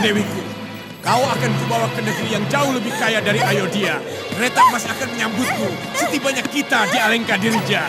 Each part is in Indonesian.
dewiku. Kau akan kubawa ke negeri yang jauh lebih kaya dari Ayodhya. Kereta emas akan menyambutku setibanya kita di Alengka Dirija.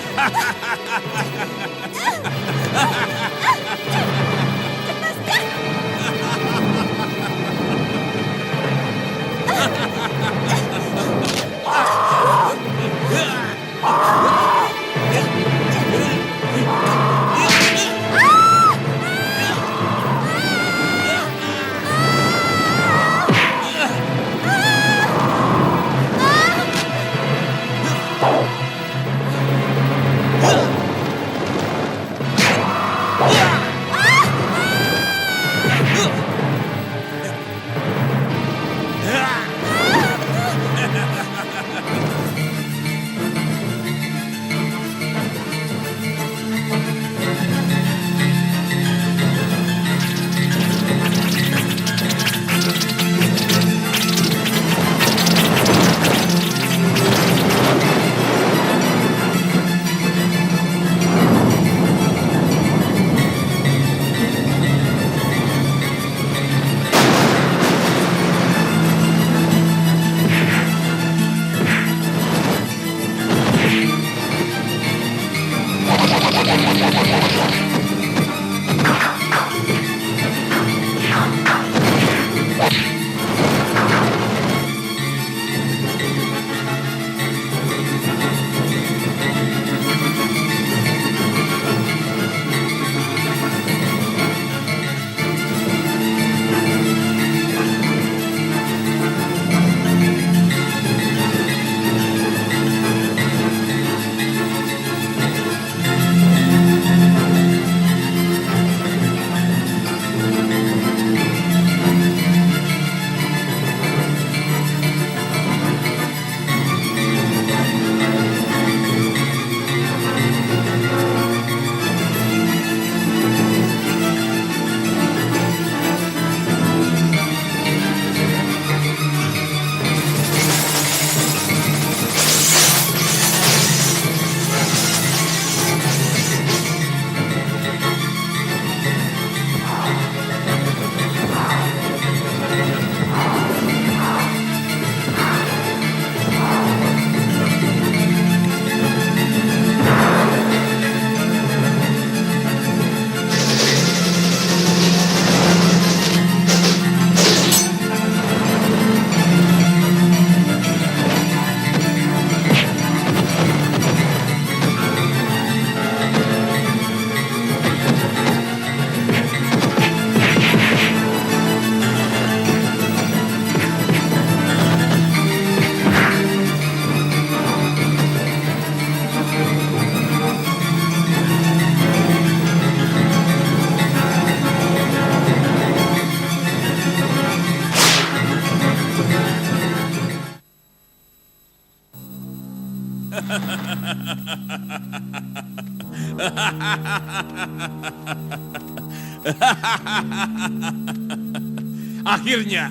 Akhirnya,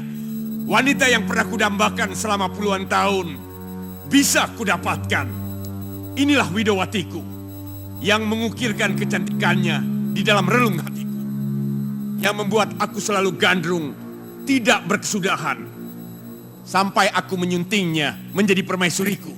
wanita yang pernah kudambakan selama puluhan tahun bisa kudapatkan. Inilah Widowatiku yang mengukirkan kecantikannya di dalam relung hatiku. Yang membuat aku selalu gandrung, tidak berkesudahan. Sampai aku menyuntingnya menjadi permaisuriku.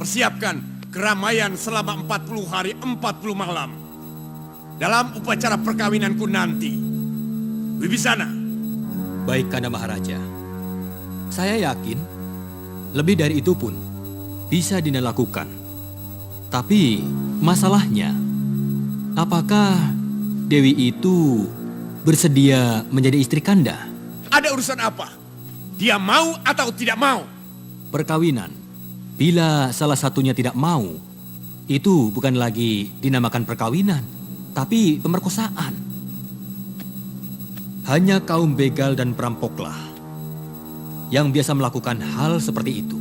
Persiapkan keramaian selama 40 hari 40 malam. Dalam upacara perkawinanku nanti. Wibisana. Baik Kanda Maharaja. Saya yakin lebih dari itu pun bisa Dinda lakukan. Tapi masalahnya, apakah Dewi itu bersedia menjadi istri Kanda? Ada urusan apa? Dia mau atau tidak mau? Perkawinan. Bila salah satunya tidak mau, itu bukan lagi dinamakan perkawinan, tapi pemerkosaan. Hanya kaum begal dan perampoklah yang biasa melakukan hal seperti itu.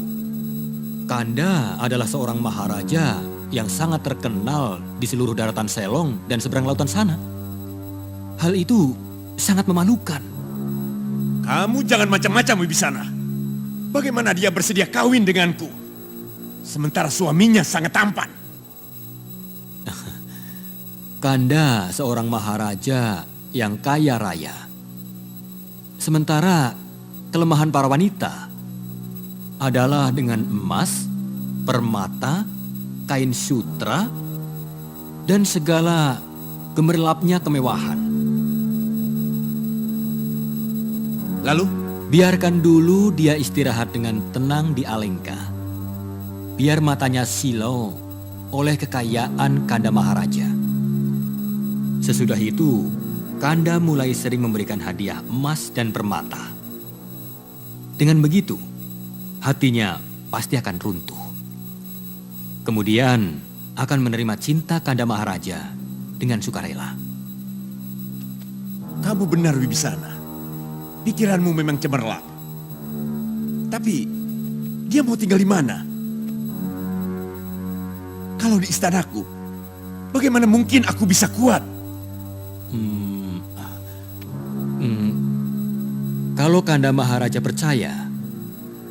Kanda adalah seorang maharaja yang sangat terkenal di seluruh daratan Selong dan seberang lautan sana. Hal itu sangat memalukan. Kamu jangan macam-macam, Wibisana. Bagaimana dia bersedia kawin denganku? Sementara suaminya sangat tampan. Kanda seorang maharaja yang kaya raya. Sementara kelemahan para wanita adalah dengan emas, permata, kain sutra, dan segala gemerlapnya kemewahan. Lalu? Biarkan dulu dia istirahat dengan tenang di Alengka. Biar matanya silau oleh kekayaan Kanda Maharaja. Sesudah itu, Kanda mulai sering memberikan hadiah emas dan permata. Dengan begitu, hatinya pasti akan runtuh. Kemudian akan menerima cinta Kanda Maharaja dengan sukarela. Kamu benar, Wibisana. Pikiranmu memang cemerlang. Tapi, dia mau tinggal di mana? Kalau di istanaku, bagaimana mungkin aku bisa kuat? Kalau Kanda Maharaja percaya,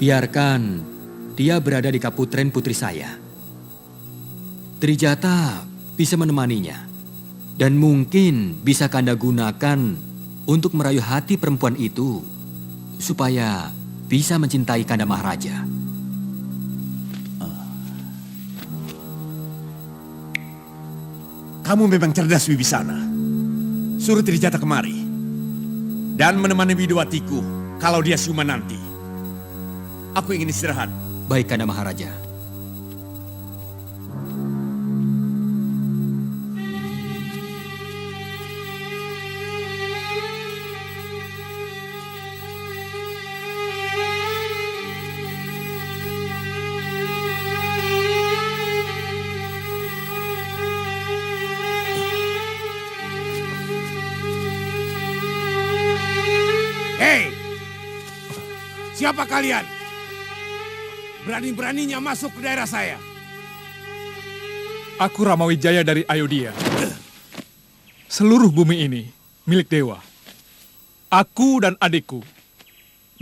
biarkan dia berada di kaputren putri saya. Trijata bisa menemaninya, dan mungkin bisa Kanda gunakan untuk merayu hati perempuan itu, supaya bisa mencintai Kanda Maharaja. Kamu memang cerdas, Wibisana. Suruh Trijata kemari. Dan menemani Widowatiku kalau dia siuman nanti. Aku ingin istirahat. Baik, Kanda Maharaja. Hei, siapa kalian? Berani-beraninya masuk ke daerah saya. Aku Ramawijaya dari Ayodhya. Seluruh bumi ini milik dewa. Aku dan adikku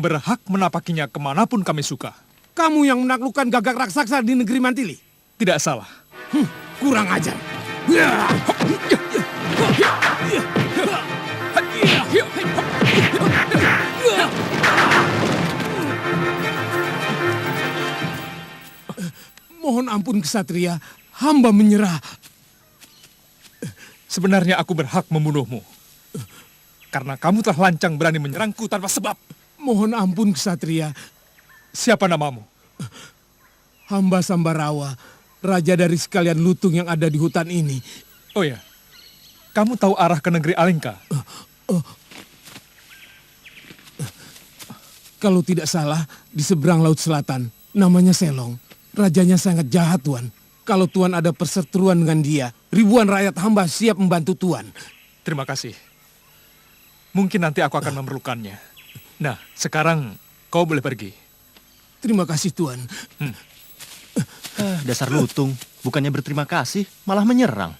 berhak menapakinya kemanapun kami suka. Kamu yang menaklukkan gagak raksasa di negeri Mantili. Tidak salah. Kurang ajar. Mohon ampun kesatria, hamba menyerah. Sebenarnya aku berhak membunuhmu. Karena kamu telah lancang berani menyerangku tanpa sebab. Mohon ampun kesatria. Siapa namamu? Hamba Sambarawa, raja dari sekalian lutung yang ada di hutan ini. Oh ya, kamu tahu arah ke negeri Alengka? Kalau tidak salah, di seberang laut selatan, namanya Selong. Rajanya sangat jahat, Tuan. Kalau Tuan ada perseteruan dengan dia, ribuan rakyat hamba siap membantu Tuan. Terima kasih. Mungkin nanti aku akan memerlukannya. Nah, sekarang kau boleh pergi. Terima kasih, Tuan. Dasar lutung, bukannya berterima kasih, malah menyerang.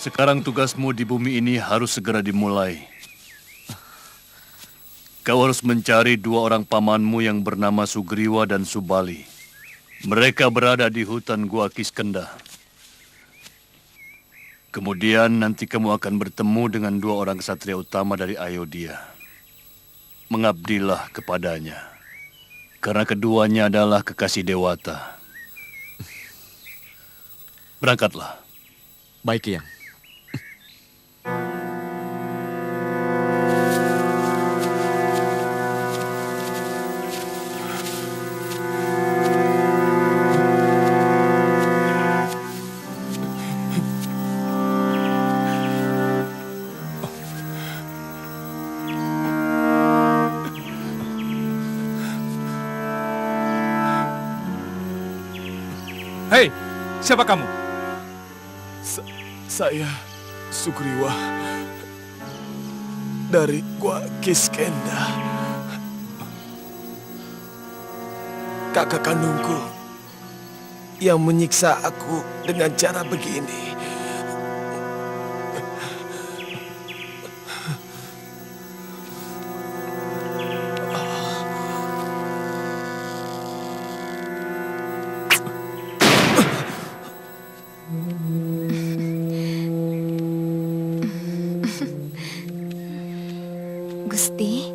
Sekarang tugasmu di bumi ini harus segera dimulai. Kau harus mencari dua orang pamanmu yang bernama Sugriwa dan Subali. Mereka berada di hutan Gua Kiskenda. Kemudian nanti kamu akan bertemu dengan dua orang ksatria utama dari Ayodhya. Mengabdilah kepadanya, karena keduanya adalah kekasih dewata. Berangkatlah. Baik, Kyang. Siapa kamu? Saya Sugriwa dari Gua Kiskenda. Kakak kandungku yang menyiksa aku dengan cara begini. Gusti,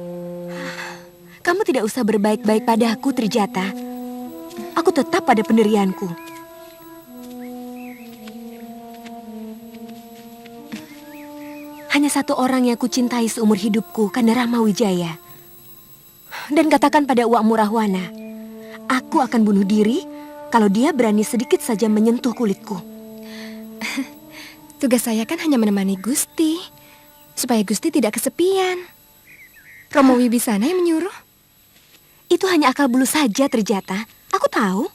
kamu tidak usah berbaik-baik padaku, Trijata. Aku tetap pada pendirianku. Hanya satu orang yang kucintai seumur hidupku, Kanda Rama Wijaya. Dan katakan pada Uak Murahwana, aku akan bunuh diri kalau dia berani sedikit saja menyentuh kulitku. Tugas saya kan hanya menemani Gusti, supaya Gusti tidak kesepian. Romo Wibisana yang menyuruh. Itu hanya akal bulu saja, Trijata. Aku tahu.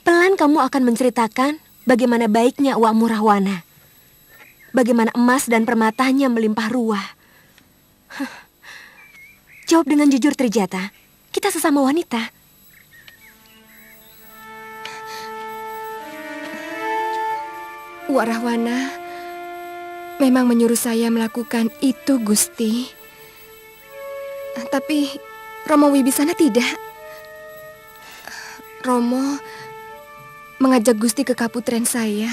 Pelan kamu akan menceritakan bagaimana baiknya Uak Murahwana. Bagaimana emas dan permatanya melimpah ruah. Jawab dengan jujur, Trijata. Kita sesama wanita. Uak Rahwana memang menyuruh saya melakukan itu, Gusti. Tapi Romo Wibisana tidak. Romo mengajak Gusti ke kaputren saya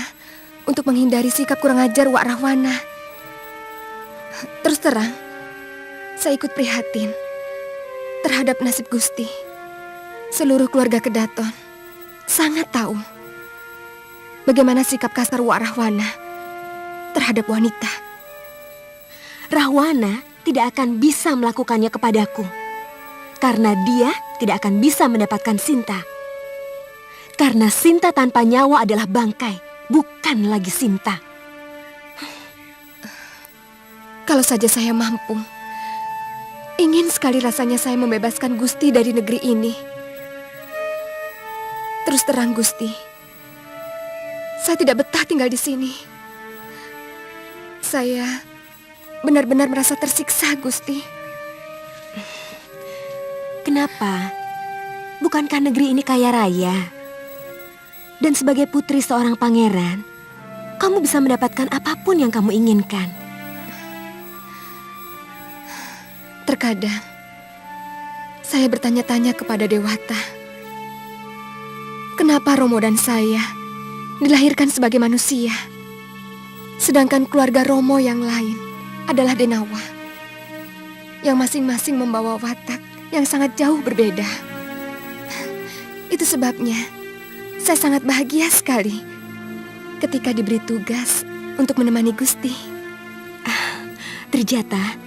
untuk menghindari sikap kurang ajar Uak Rahwana. Terus terang, saya ikut prihatin terhadap nasib Gusti. Seluruh keluarga Kedaton sangat tahu bagaimana sikap kasar Uak Rahwana terhadap wanita. Rahwana tidak akan bisa melakukannya kepadaku. Karena dia tidak akan bisa mendapatkan Sinta. Karena Sinta tanpa nyawa adalah bangkai, bukan lagi Sinta. Kalau saja saya mampu, ingin sekali rasanya saya membebaskan Gusti dari negeri ini. Terus terang, Gusti, saya tidak betah tinggal di sini. Saya benar-benar merasa tersiksa, Gusti. Kenapa? Bukankah negeri ini kaya raya? Dan sebagai putri seorang pangeran, kamu bisa mendapatkan apapun yang kamu inginkan. Terkadang, saya bertanya-tanya kepada Dewata. Kenapa Romo dan saya dilahirkan sebagai manusia, sedangkan keluarga Romo yang lain adalah Denawa, yang masing-masing membawa watak yang sangat jauh berbeda. Itu sebabnya saya sangat bahagia sekali ketika diberi tugas untuk menemani Gusti. Trijata,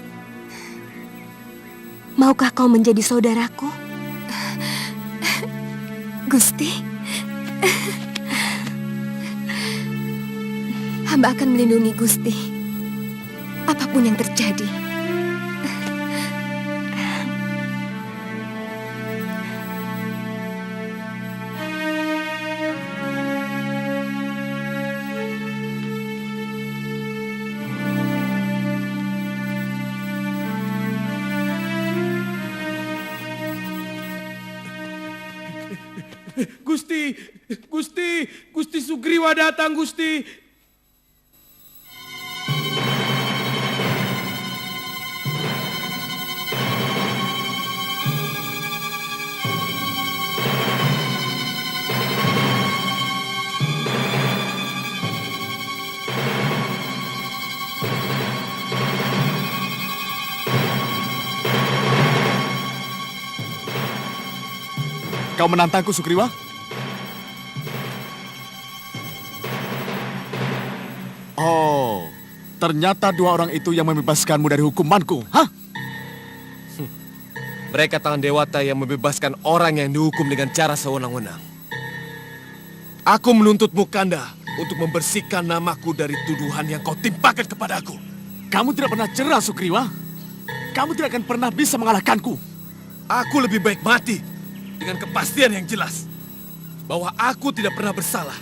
maukah kau menjadi saudaraku? Gusti, hamba akan melindungi Gusti apapun yang terjadi. Gusti Sugriwa datang, Gusti. Kau menantangku, Sugriwa? Oh, ternyata dua orang itu yang membebaskanmu dari hukumanku, hah? Mereka tangan dewata yang membebaskan orang yang dihukum dengan cara sewenang-wenang. Aku menuntutmu, Kanda, untuk membersihkan namaku dari tuduhan yang kau timpakan kepadaku. Kamu tidak pernah cerah, Sugriwa. kamu tidak akan pernah bisa mengalahkanku. Aku lebih baik mati dengan kepastian yang jelas bahwa aku tidak pernah bersalah.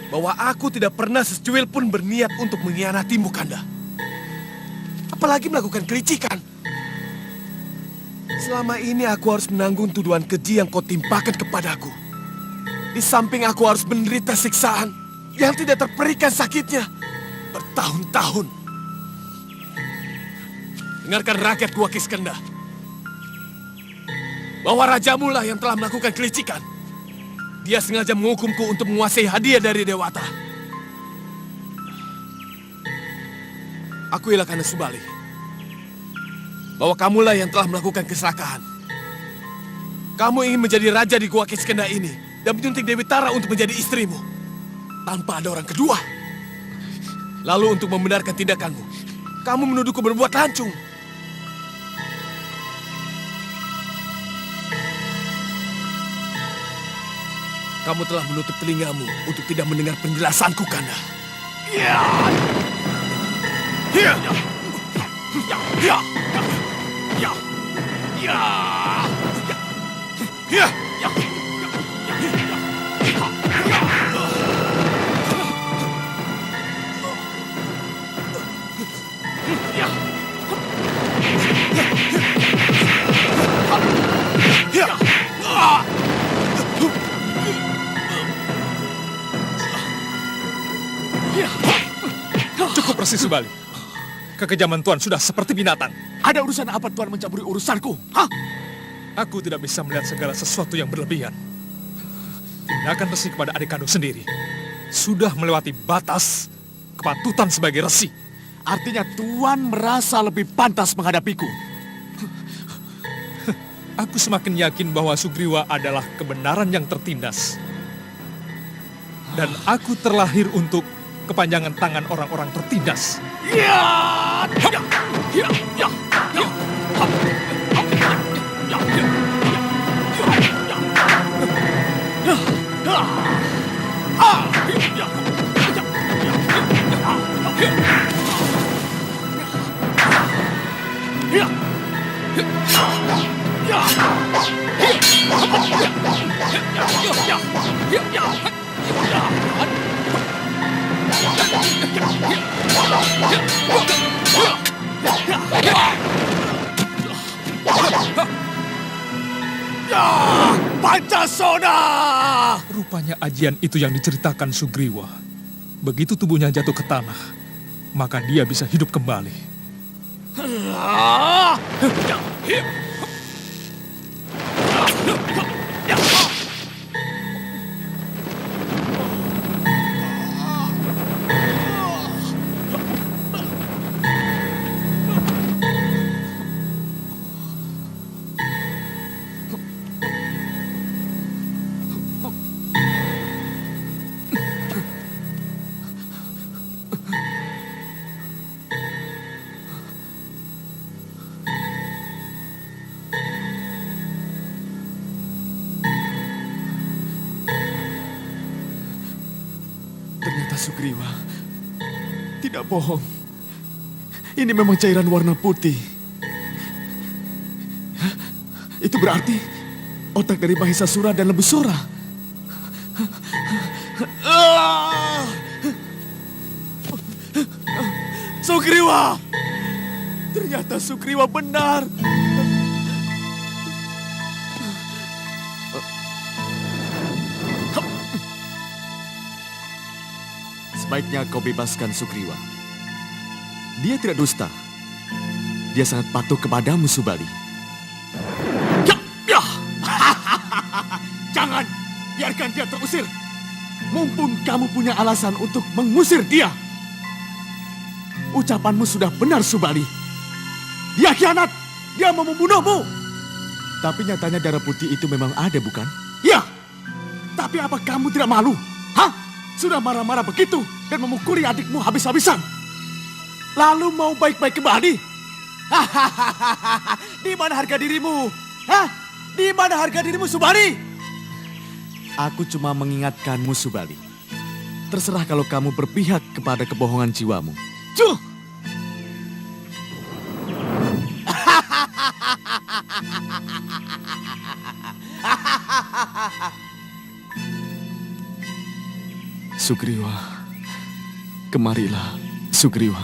Bahwa aku tidak pernah secuil pun berniat untuk mengkhianatimu, Kanda. Apalagi melakukan kelicikan. Selama ini aku harus menanggung tuduhan keji yang kau timpakan kepadaku. Di samping aku harus menderita siksaan yang tidak terperikan sakitnya bertahun-tahun. Dengarkan rakyat Gua Kiskenda. Bahwa rajamu lah yang telah melakukan kelicikan. Dia sengaja menghukumku untuk menguasai hadiah dari Dewata. Akuilah Kanda Subali. Bahwa kamulah yang telah melakukan keserakahan. Kamu ingin menjadi raja di Gua Kiskenda ini dan menyuntik Dewi Tara untuk menjadi istrimu. Tanpa ada orang kedua. Lalu untuk membenarkan tindakanmu, kamu menuduhku berbuat lancung. Kamu telah menutup telingamu untuk tidak mendengar penjelasanku, Kanda. Cukup Resi Subali. Kekejaman Tuan sudah seperti binatang. Ada urusan apa Tuan mencampuri urusanku? Hah? Aku tidak bisa melihat segala sesuatu yang berlebihan. Tindakan Resi kepada adik kandung sendiri sudah melewati batas kepatutan sebagai Resi. Artinya Tuan merasa lebih pantas menghadapiku. Aku semakin yakin bahwa Sugriwa adalah kebenaran yang tertindas. Dan aku terlahir untuk kepanjangan tangan orang-orang tertindas. Pancasona! Rupanya ajian itu yang diceritakan Sugriwa. Begitu tubuhnya jatuh ke tanah, maka dia bisa hidup kembali. Ternyata Sugriwa tidak bohong. Ini memang cairan warna putih. Hah? Itu berarti otak dari Mahisasura dan Lembusura. Sugriwa! Ternyata Sugriwa benar. Sebaiknya kau bebaskan Sugriwa. Dia tidak dusta. Dia sangat patuh kepadamu, Subali. Jangan biarkan dia terusir. Mumpung kamu punya alasan untuk mengusir dia. Ucapanmu sudah benar, Subali. Dia khianat. Dia mau membunuhmu. Tapi nyatanya darah putih itu memang ada, bukan? Ya. Tapi apa kamu tidak malu? Hah? Sudah marah-marah begitu dan memukuli adikmu habis-habisan. Lalu mau baik-baik kembali? Di mana harga dirimu? Hah? Di mana harga dirimu, Subali? Aku cuma mengingatkanmu, Subali. Terserah kalau kamu berpihak kepada kebohongan jiwamu. Cuh! Sugriwa, kemarilah, Sugriwa.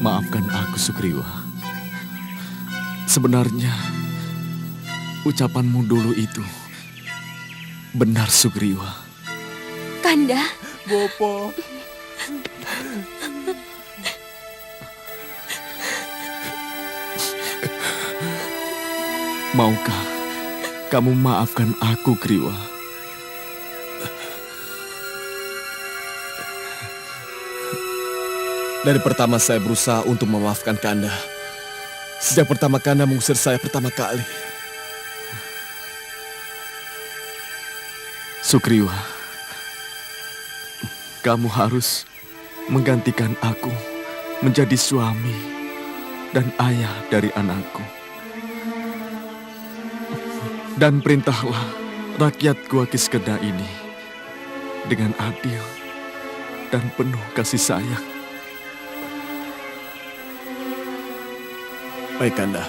Maafkan aku, Sugriwa. Sebenarnya, ucapanmu dulu itu benar, Sugriwa. Kanda. Bopo. Maukah kamu maafkan aku, Griwa? Dari pertama saya berusaha untuk memaafkan Kanda. Sejak pertama Kanda mengusir saya pertama kali. Sugriwa, kamu harus menggantikan aku menjadi suami dan ayah dari anakku. Dan perintahlah rakyat Gua Kiskenda ini dengan adil dan penuh kasih sayang. Baik, Kanda.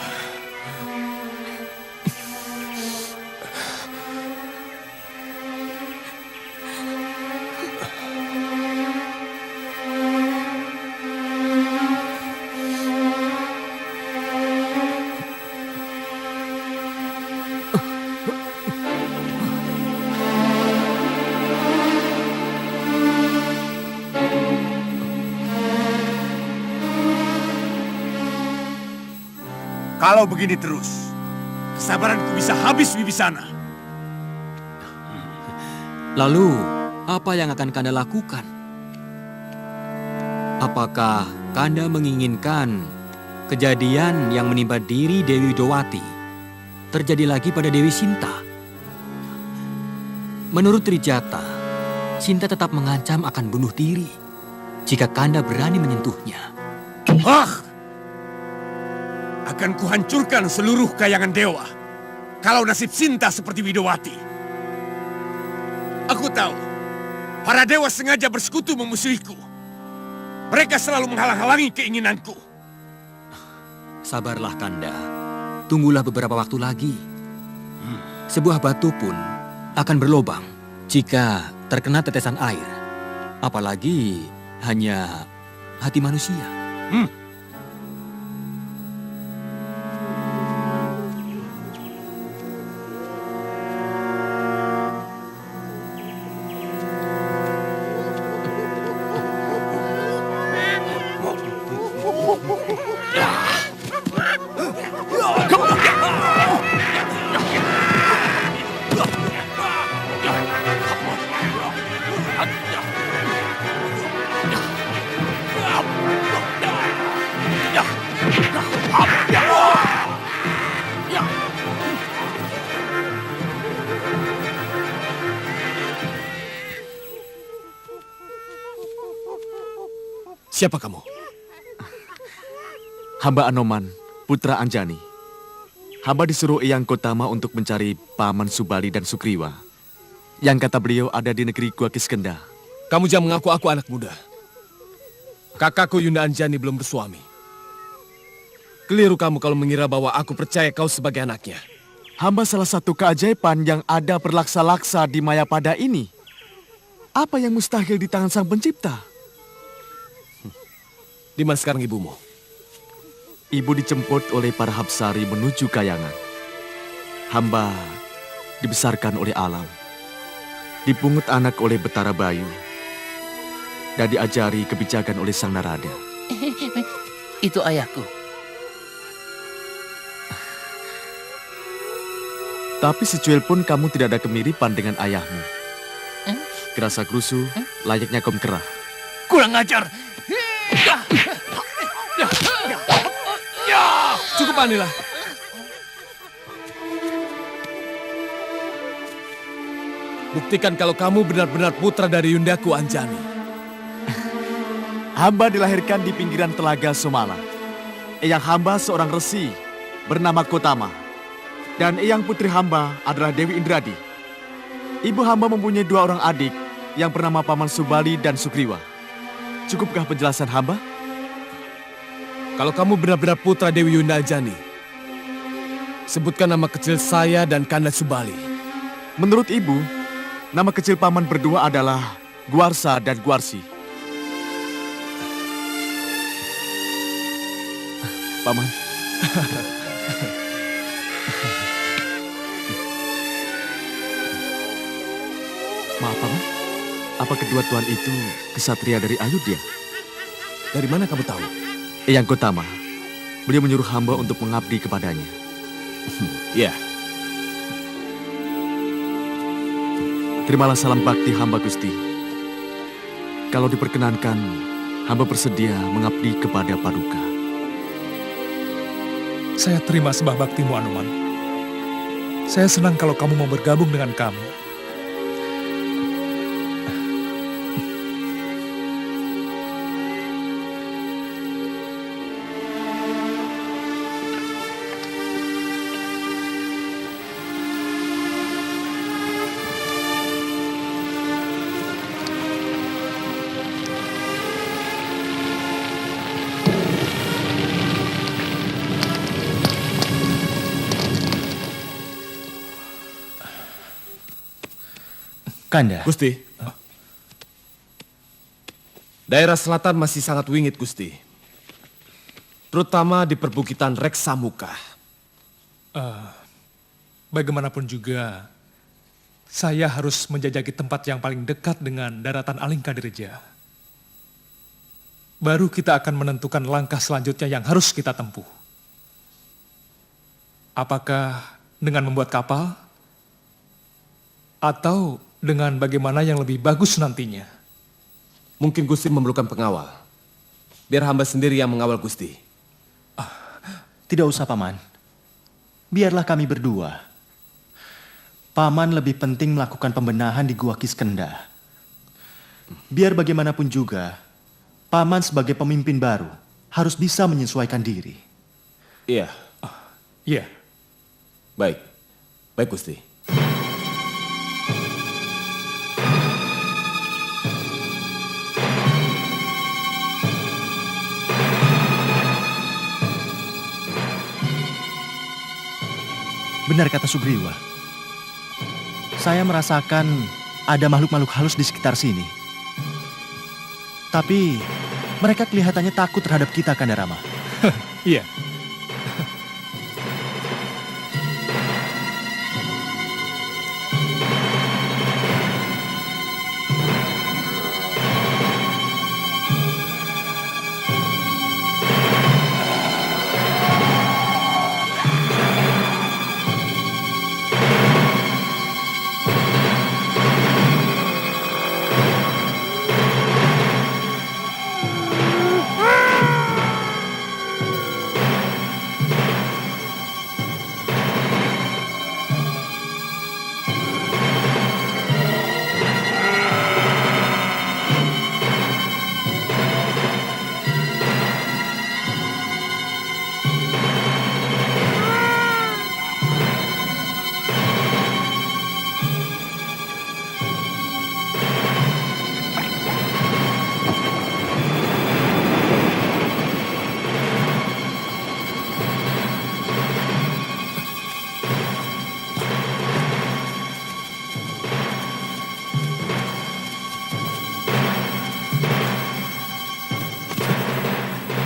Kalau begini terus, kesabaranku bisa habis, Wibisana. Lalu, apa yang akan Kanda lakukan? Apakah Kanda menginginkan kejadian yang menimpa diri Dewi Widowati terjadi lagi pada Dewi Sinta? Menurut Trijata, Sinta tetap mengancam akan bunuh diri jika Kanda berani menyentuhnya. Akan kuhancurkan seluruh kayangan dewa kalau nasib Sinta seperti Widowati. Aku tahu, para dewa sengaja bersekutu memusuhiku. Mereka selalu menghalang-halangi keinginanku. Sabarlah, Kanda. Tunggulah beberapa waktu lagi. Sebuah batu pun akan berlobang jika terkena tetesan air. Apalagi hanya hati manusia. Siapa kamu? Hamba Anoman, putra Anjani. Hamba disuruh Eyang Kotama untuk mencari Paman Subali dan Sugriwa. Yang kata beliau ada di negeri Gua Kiskenda. Kamu jangan mengaku aku anak muda. Kakakku Yunda Anjani belum bersuami. Keliru kamu kalau mengira bahwa aku percaya kau sebagai anaknya. Hamba salah satu keajaiban yang ada berlaksa-laksa di Mayapada ini. Apa yang mustahil di tangan Sang Pencipta? Di mana sekarang ibumu? Ibu dijemput oleh para Hapsari menuju kayangan. Hamba dibesarkan oleh alam. Dipungut anak oleh Betara Bayu. Dan diajari kebijakan oleh Sang Narada. Itu ayahku. Tapi secuil pun kamu tidak ada kemiripan dengan ayahmu. Gerasa gerusu, layaknya kaum kerah. Kurang ajar. Cukup, Anila. Buktikan kalau kamu benar-benar putra dari Yundaku Anjani. Hamba dilahirkan di pinggiran telaga Somala. Eyang hamba seorang resi bernama Kotama. Dan eyang putri hamba adalah Dewi Indradi. Ibu hamba mempunyai 2 orang adik yang bernama Paman Subali dan Sugriwa. Cukupkah penjelasan hamba? Kalau kamu benar-benar putra Dewi Yundajani, sebutkan nama kecil saya dan Kanda Subali. Menurut ibu, nama kecil paman berdua adalah Guarsa dan Guarsi. Paman. Maaf, Paman. Apa kedua tuan itu kesatria dari Ayodhya? Dari mana kamu tahu? Eyang Gotama. Beliau menyuruh hamba untuk mengabdi kepadanya. Ya, Terimalah salam bakti hamba Gusti. Kalau diperkenankan, hamba bersedia mengabdi kepada Paduka. Saya terima sembah baktimu, Anoman. Saya senang kalau kamu mau bergabung dengan kami. Kanda. Gusti. Daerah selatan masih sangat wingit, Gusti. Terutama di perbukitan Reksamuka. Bagaimanapun juga, saya harus menjajaki tempat yang paling dekat dengan daratan Alingkadirja. Baru kita akan menentukan langkah selanjutnya yang harus kita tempuh. Apakah dengan membuat kapal? Atau dengan bagaimana yang lebih bagus nantinya? Mungkin Gusti memerlukan pengawal. Biar hamba sendiri yang mengawal Gusti. Tidak usah, Paman. Biarlah kami berdua. Paman lebih penting melakukan pembenahan di Gua Kiskenda. Biar bagaimanapun juga, Paman sebagai pemimpin baru harus bisa menyesuaikan diri. Iya. Iya. Baik. Baik, Gusti. Benar kata Sugriwa. Saya merasakan ada makhluk-makhluk halus di sekitar sini. Tapi mereka kelihatannya takut terhadap kita, Kanda Rama. Iya.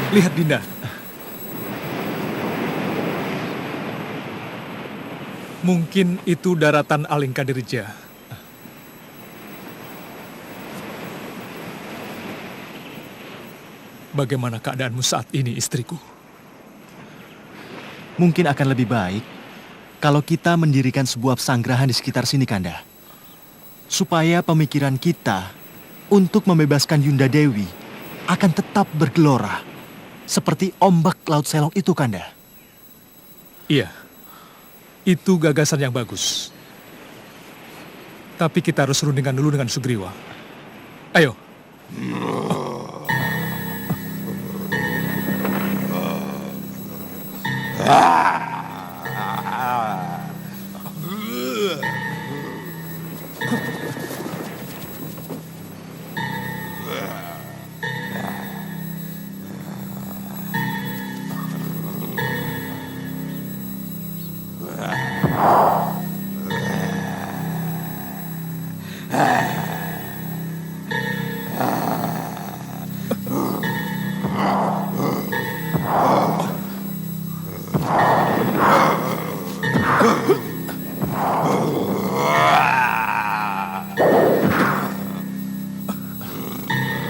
Lihat, Dinda. Mungkin itu daratan Alingkadirja. Bagaimana keadaanmu saat ini, istriku? Mungkin akan lebih baik kalau kita mendirikan sebuah pesanggrahan di sekitar sini, Kanda. Supaya pemikiran kita untuk membebaskan Yunda Dewi akan tetap bergelora. Seperti ombak Laut Selong itu, Kanda. Iya, itu gagasan yang bagus. Tapi kita harus rundingkan dulu dengan Sugriwa. Ayo.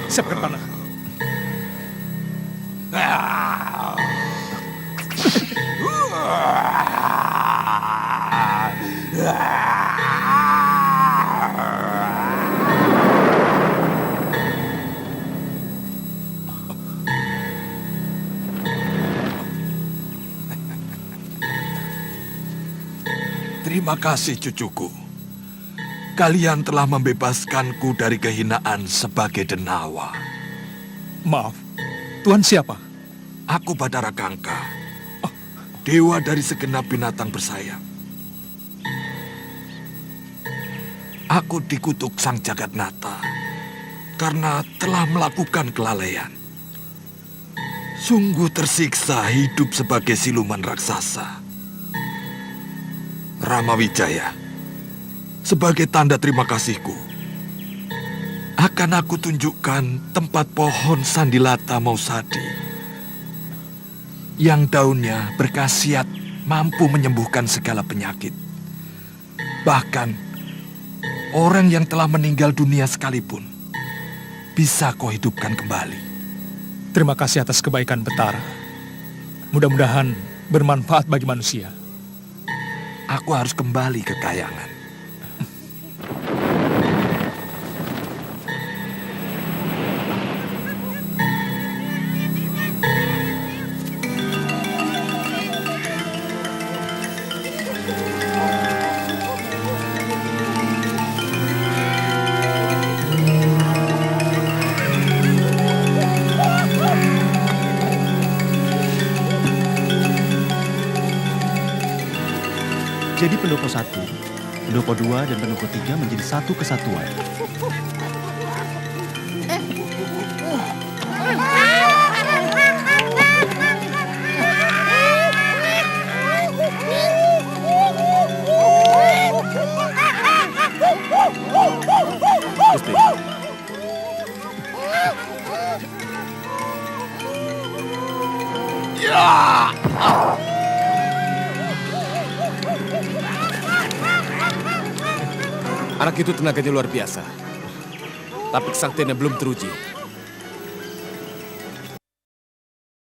Siapkan panah. Terima kasih cucuku. Kalian telah membebaskanku dari kehinaan sebagai denawa. Maaf, Tuan siapa? Aku Bathara Kangka, dewa dari segenap binatang bersayap. Aku dikutuk Sang Jagatnata karena telah melakukan kelalaian. Sungguh tersiksa hidup sebagai siluman raksasa. Ramawijaya, sebagai tanda terima kasihku, akan aku tunjukkan tempat pohon Sandilata Mausadi yang daunnya berkhasiat mampu menyembuhkan segala penyakit. Bahkan orang yang telah meninggal dunia sekalipun bisa kau hidupkan kembali. Terima kasih atas kebaikan Bathara. Mudah-mudahan bermanfaat bagi manusia. Aku harus kembali ke Kayangan. Jadi pendopo 1, pendopo 2, dan pendopo 3 menjadi satu kesatuan. Gusti. Ya! Anak itu tenaganya luar biasa. Tapi kesaktiannya belum teruji.